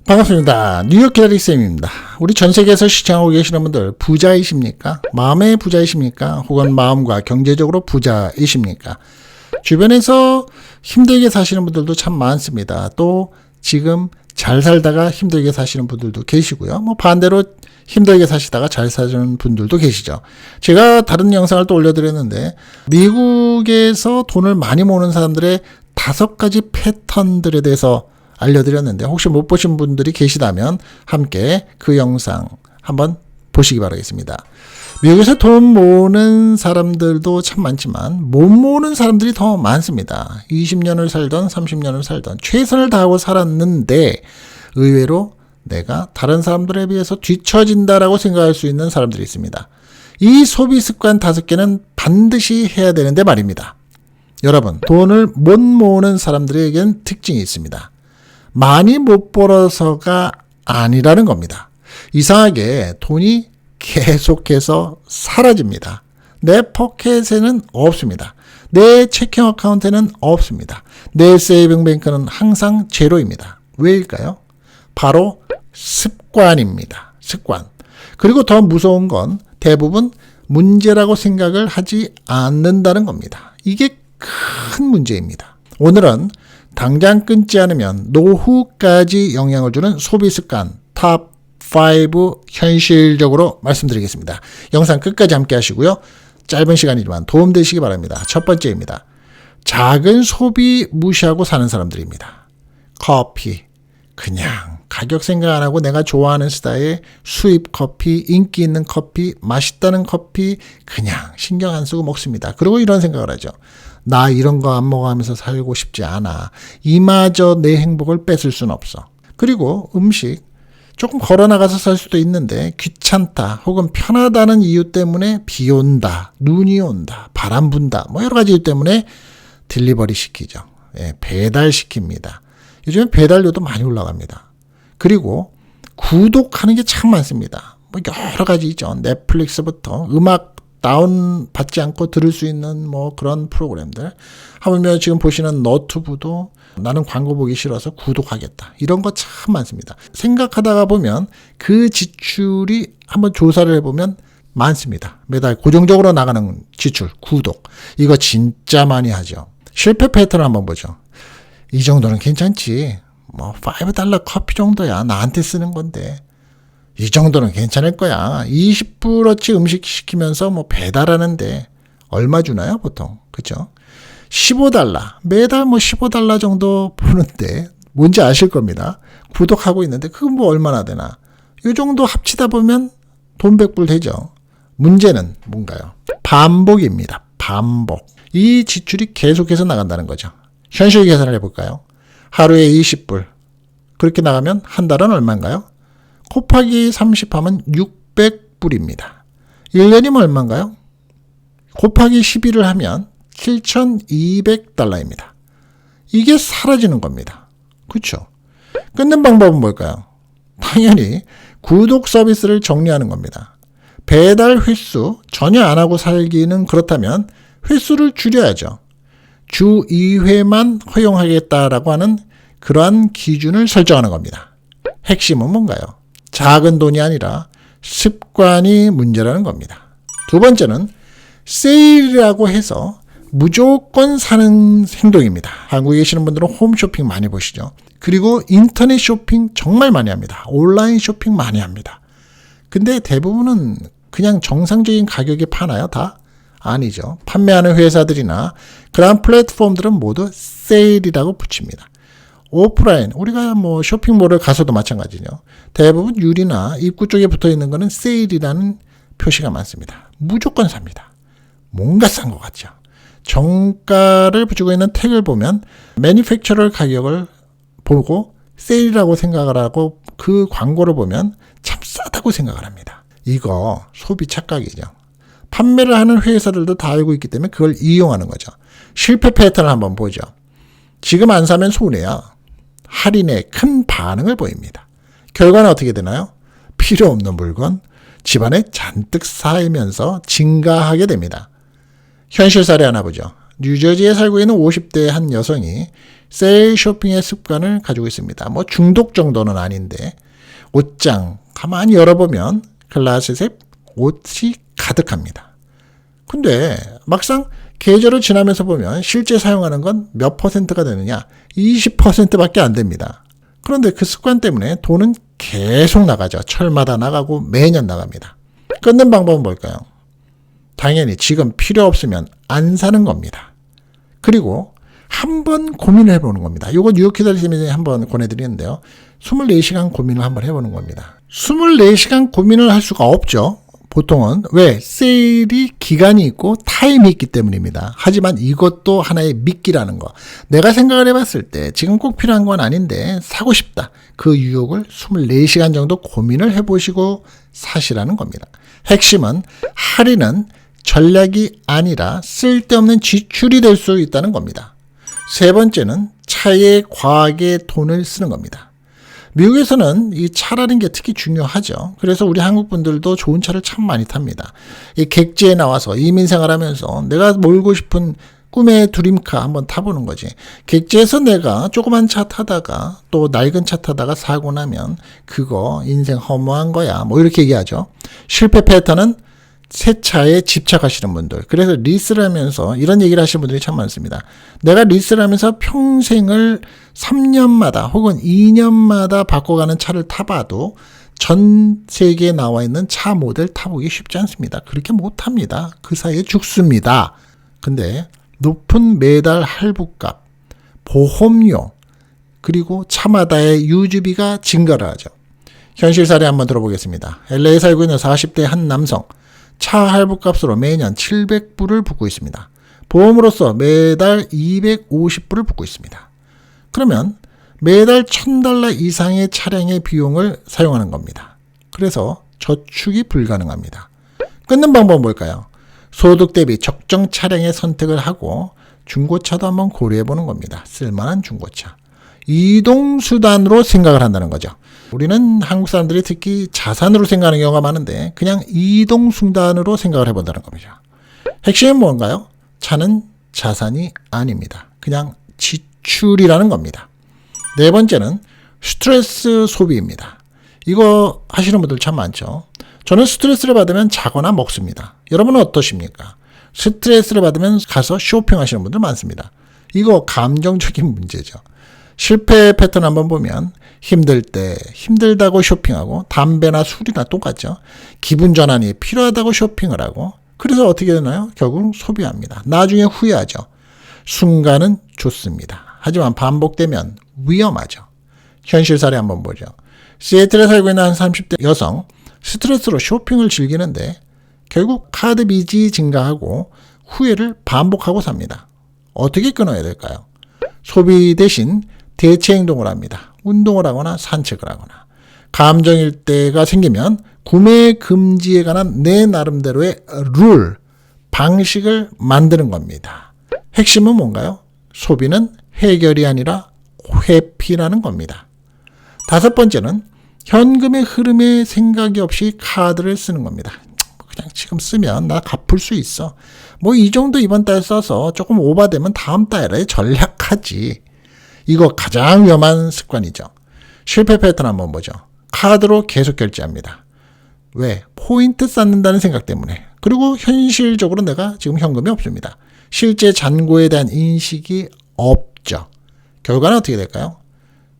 반갑습니다. 뉴욕 기다리쌤입니다. 우리 전 세계에서 시청하고 계시는 분들 부자이십니까? 마음의 부자이십니까? 혹은 마음과 경제적으로 부자이십니까? 주변에서 힘들게 사시는 분들도 참 많습니다. 또 지금 잘 살다가 힘들게 사시는 분들도 계시고요. 반대로 힘들게 사시다가 잘 사시는 분들도 계시죠. 제가 다른 영상을 또 올려드렸는데 미국에서 돈을 많이 모으는 사람들의 5가지 패턴들에 대해서 알려드렸는데 혹시 못 보신 분들이 계시다면 함께 그 영상 한번 보시기 바라겠습니다. 미국에서 돈 모으는 사람들도 참 많지만 못 모으는 사람들이 더 많습니다. 20년을 살던 30년을 살던 최선을 다하고 살았는데 의외로 내가 다른 사람들에 비해서 뒤처진다라고 생각할 수 있는 사람들이 있습니다. 이 소비 습관 5개는 반드시 해야 되는데 말입니다. 여러분, 돈을 못 모으는 사람들에겐 특징이 있습니다. 많이 못 벌어서가 아니라는 겁니다. 이상하게 돈이 계속해서 사라집니다. 내 포켓에는 없습니다. 내 체킹 어카운트에는 없습니다. 내 세이빙 뱅크는 항상 제로입니다. 왜일까요? 바로 습관입니다. 습관. 그리고 더 무서운 건 대부분 문제라고 생각을 하지 않는다는 겁니다. 이게 큰 문제입니다. 오늘은 당장 끊지 않으면 노후까지 영향을 주는 소비 습관 탑 5 현실적으로 말씀드리겠습니다. 영상 끝까지 함께 하시고요. 짧은 시간이지만 도움되시기 바랍니다. 첫 번째입니다. 작은 소비 무시하고 사는 사람들입니다. 커피, 그냥 가격 생각 안 하고 내가 좋아하는 스타일의 수입 커피, 인기 있는 커피, 맛있다는 커피 그냥 신경 안 쓰고 먹습니다. 그리고 이런 생각을 하죠. 나 이런 거 안 먹어가면서 살고 싶지 않아. 이마저 내 행복을 뺏을 순 없어. 그리고 음식 조금 걸어나가서 살 수도 있는데 귀찮다 혹은 편하다는 이유 때문에 비 온다, 눈이 온다, 바람 분다 여러 가지 이유 때문에 딜리버리 시키죠. 배달시킵니다. 요즘에 배달료도 많이 올라갑니다. 그리고 구독하는 게 참 많습니다. 여러 가지 있죠. 넷플릭스부터 음악 다운 받지 않고 들을 수 있는 그런 프로그램들. 하물며 지금 보시는 너튜브도 나는 광고 보기 싫어서 구독하겠다. 이런 거 참 많습니다. 생각하다가 보면 그 지출이 한번 조사를 해보면 많습니다. 매달 고정적으로 나가는 지출, 구독. 이거 진짜 많이 하죠. 실패 패턴을 한번 보죠. 이 정도는 괜찮지. $5 커피 정도야. 나한테 쓰는 건데. 이 정도는 괜찮을 거야. 20불어치 음식 시키면서 배달하는데 얼마 주나요, 보통? 그죠? $15. 매달 $15 정도 보는데 뭔지 아실 겁니다. 구독하고 있는데 그건 얼마나 되나? 이 정도 합치다 보면 돈 100불 되죠. 문제는 뭔가요? 반복입니다. 반복. 이 지출이 계속해서 나간다는 거죠. 현실 계산을 해볼까요? 하루에 20불. 그렇게 나가면 한 달은 얼마인가요? 곱하기 30하면 600불입니다. 1년이면 얼마인가요? 곱하기 12를 하면 $7,200입니다. 이게 사라지는 겁니다. 그렇죠? 끊는 방법은 뭘까요? 당연히 구독 서비스를 정리하는 겁니다. 배달 횟수 전혀 안 하고 살기는 그렇다면 횟수를 줄여야죠. 주 2회만 허용하겠다라고 하는 그러한 기준을 설정하는 겁니다. 핵심은 뭔가요? 작은 돈이 아니라 습관이 문제라는 겁니다. 두 번째는 세일이라고 해서 무조건 사는 행동입니다. 한국에 계시는 분들은 홈쇼핑 많이 보시죠. 그리고 인터넷 쇼핑 정말 많이 합니다. 온라인 쇼핑 많이 합니다. 근데 대부분은 그냥 정상적인 가격에 파나요? 다? 아니죠. 판매하는 회사들이나 그런 플랫폼들은 모두 세일이라고 붙입니다. 오프라인, 우리가 쇼핑몰을 가서도 마찬가지죠. 대부분 유리나 입구 쪽에 붙어 있는 거는 세일이라는 표시가 많습니다. 무조건 삽니다. 뭔가 싼 것 같죠. 정가를 붙이고 있는 택을 보면 매니팩처럴 가격을 보고 세일이라고 생각을 하고 그 광고를 보면 참 싸다고 생각을 합니다. 이거 소비 착각이죠. 판매를 하는 회사들도 다 알고 있기 때문에 그걸 이용하는 거죠. 실패 패턴을 한번 보죠. 지금 안 사면 손해야. 할인에 큰 반응을 보입니다. 결과는 어떻게 되나요? 필요 없는 물건 집안에 잔뜩 쌓이면서 증가하게 됩니다. 현실 사례 하나 보죠. 뉴저지에 살고 있는 50대의 한 여성이 세일 쇼핑의 습관을 가지고 있습니다. 뭐 중독 정도는 아닌데 옷장 가만히 열어보면 클라셋에 옷이 가득합니다. 근데 막상 계절을 지나면서 보면 실제 사용하는 건 몇 퍼센트가 되느냐? 20%밖에 안 됩니다. 그런데 그 습관 때문에 돈은 계속 나가죠. 철마다 나가고 매년 나갑니다. 끊는 방법은 뭘까요? 당연히 지금 필요 없으면 안 사는 겁니다. 그리고 한번 고민을 해보는 겁니다. 이거 뉴욕 기다리시면서 한번 권해드리는데요. 24시간 고민을 한번 해보는 겁니다. 24시간 고민을 할 수가 없죠. 보통은 왜? 세일이 기간이 있고 타임이 있기 때문입니다. 하지만 이것도 하나의 미끼라는 거. 내가 생각을 해봤을 때 지금 꼭 필요한 건 아닌데 사고 싶다. 그 유혹을 24시간 정도 고민을 해보시고 사시라는 겁니다. 핵심은 할인은 전략이 아니라 쓸데없는 지출이 될 수 있다는 겁니다. 세 번째는 차에 과하게 돈을 쓰는 겁니다. 미국에서는 이 차라는 게 특히 중요하죠. 그래서 우리 한국 분들도 좋은 차를 참 많이 탑니다. 이 객지에 나와서 이민 생활하면서 내가 몰고 싶은 꿈의 드림카 한번 타보는 거지. 객지에서 내가 조그만 차 타다가 또 낡은 차 타다가 사고 나면 그거 인생 허무한 거야. 뭐 이렇게 얘기하죠. 실패 패턴은 새 차에 집착하시는 분들. 그래서 리스를 하면서 이런 얘기를 하시는 분들이 참 많습니다. 내가 리스를 하면서 평생을 3년마다 혹은 2년마다 바꿔가는 차를 타봐도 전 세계에 나와 있는 차 모델 타보기 쉽지 않습니다. 그렇게 못합니다. 그 사이에 죽습니다. 근데 높은 매달 할부값, 보험료, 그리고 차마다의 유지비가 증가를 하죠. 현실 사례 한번 들어보겠습니다. LA에 살고 있는 40대 한 남성. 차 할부값으로 매년 700불을 붓고 있습니다. 보험으로서 매달 250불을 붓고 있습니다. 그러면 매달 $1,000 이상의 차량의 비용을 사용하는 겁니다. 그래서 저축이 불가능합니다. 끊는 방법은 뭘까요? 소득 대비 적정 차량의 선택을 하고 중고차도 한번 고려해 보는 겁니다. 쓸만한 중고차. 이동수단으로 생각을 한다는 거죠. 우리는 한국 사람들이 특히 자산으로 생각하는 경우가 많은데 그냥 이동수단으로 생각을 해본다는 겁니다. 핵심은 뭔가요? 차는 자산이 아닙니다. 그냥 지출이라는 겁니다. 네 번째는 스트레스 소비입니다. 이거 하시는 분들 참 많죠. 저는 스트레스를 받으면 자거나 먹습니다. 여러분은 어떠십니까? 스트레스를 받으면 가서 쇼핑하시는 분들 많습니다. 이거 감정적인 문제죠. 실패 패턴 한번 보면 힘들 때 힘들다고 쇼핑하고 담배나 술이나 똑같죠. 기분 전환이 필요하다고 쇼핑을 하고 그래서 어떻게 되나요? 결국 소비합니다. 나중에 후회하죠. 순간은 좋습니다. 하지만 반복되면 위험하죠. 현실 사례 한번 보죠. 시애틀에 살고 있는 한 30대 여성 스트레스로 쇼핑을 즐기는데 결국 카드 빚이 증가하고 후회를 반복하고 삽니다. 어떻게 끊어야 될까요? 소비 대신 대체 행동을 합니다. 운동을 하거나 산책을 하거나. 감정일대가 생기면 구매 금지에 관한 내 나름대로의 룰, 방식을 만드는 겁니다. 핵심은 뭔가요? 소비는 해결이 아니라 회피라는 겁니다. 다섯 번째는 현금의 흐름에 생각이 없이 카드를 쓰는 겁니다. 그냥 지금 쓰면 나 갚을 수 있어. 뭐 이 정도 이번 달 써서 조금 오버되면 다음 달에 전략하지. 이거 가장 위험한 습관이죠. 실패 패턴 한번 보죠. 카드로 계속 결제합니다. 왜? 포인트 쌓는다는 생각 때문에. 그리고 현실적으로 내가 지금 현금이 없습니다. 실제 잔고에 대한 인식이 없죠. 결과는 어떻게 될까요?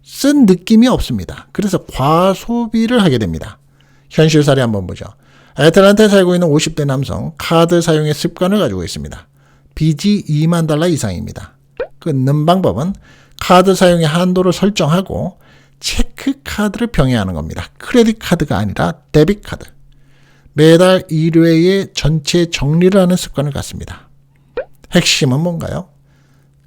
쓴 느낌이 없습니다. 그래서 과소비를 하게 됩니다. 현실 사례 한번 보죠. 애틀랜타에 살고 있는 50대 남성, 카드 사용의 습관을 가지고 있습니다. 빚이 $20,000 이상입니다. 끊는 방법은 카드 사용의 한도를 설정하고 체크카드를 병행하는 겁니다. 크레딧 카드가 아니라 데빗 카드. 매달 1회의 전체 정리를 하는 습관을 갖습니다. 핵심은 뭔가요?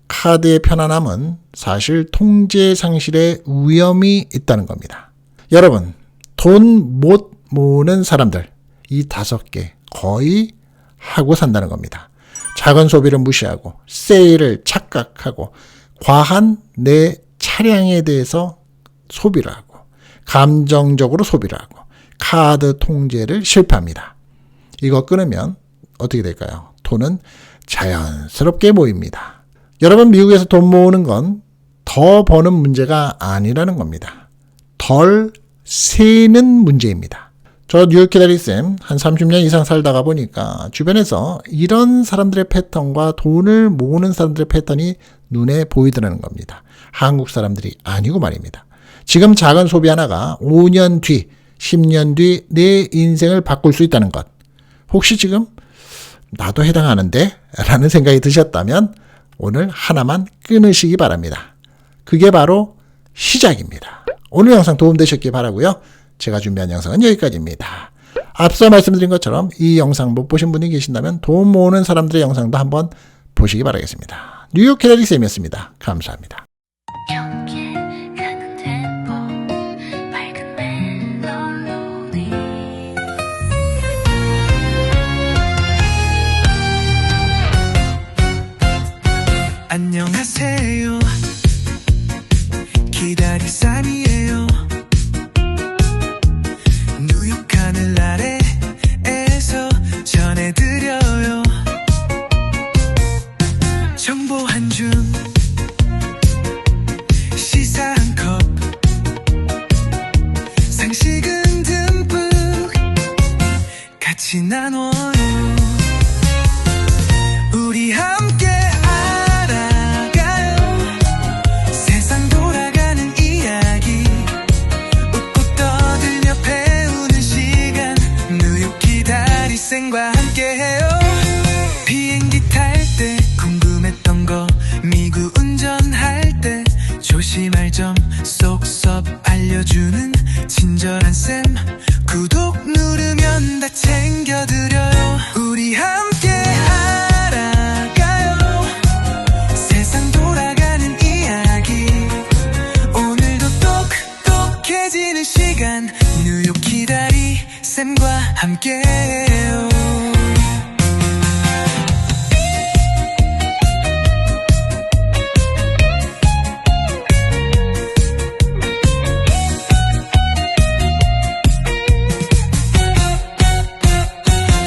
카드의 편안함은 사실 통제 상실의 위험이 있다는 겁니다. 여러분, 돈 못 모으는 사람들, 이 5개 거의 하고 산다는 겁니다. 작은 소비를 무시하고 세일을 착각하고 과한 내 차량에 대해서 소비를 하고 감정적으로 소비를 하고 카드 통제를 실패합니다. 이거 끊으면 어떻게 될까요? 돈은 자연스럽게 모입니다. 여러분 미국에서 돈 모으는 건 더 버는 문제가 아니라는 겁니다. 덜 세는 문제입니다. 저 뉴욕 기다리쌤 한 30년 이상 살다가 보니까 주변에서 이런 사람들의 패턴과 돈을 모으는 사람들의 패턴이 눈에 보이더라는 겁니다. 한국 사람들이 아니고 말입니다. 지금 작은 소비 하나가 5년 뒤, 10년 뒤 내 인생을 바꿀 수 있다는 것. 혹시 지금 나도 해당하는데? 라는 생각이 드셨다면 오늘 하나만 끊으시기 바랍니다. 그게 바로 시작입니다. 오늘 영상 도움되셨길 바라고요. 제가 준비한 영상은 여기까지입니다. 앞서 말씀드린 것처럼 이 영상 못 보신 분이 계신다면 돈 모으는 사람들의 영상도 한번 보시기 바라겠습니다. 뉴욕 캐러리쌤이었습니다. 감사합니다. 안녕하세요. 기다리쌈이에요. 뉴욕 하늘 아래에서 전해드려요. 정보 한 줌, 시사 한 컵, 상식은 듬뿍 같이 나눠요. 우리 함께 과 함께해요. 비행기 탈 때 궁금했던 거, 미국 운전할 때 조심할 점 쏙쏙 알려주는 친절한 쌤. 구독 누르면 다 챙겨드려요. 우리 함께 알아가요. 세상 돌아가는 이야기. 오늘도 똑똑해지는 시간, 뉴욕 기다리 쌤과 함께해요.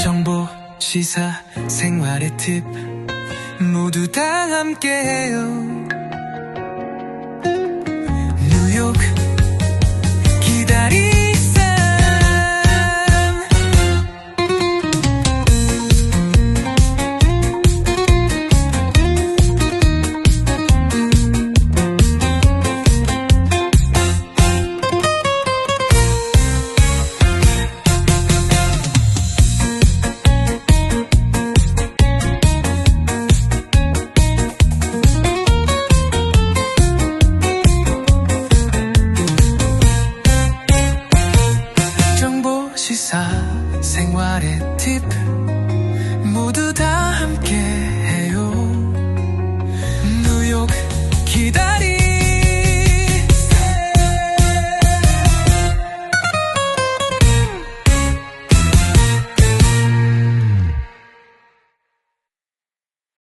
정보, 시사, 생활의 팁 모두 다 함께해요.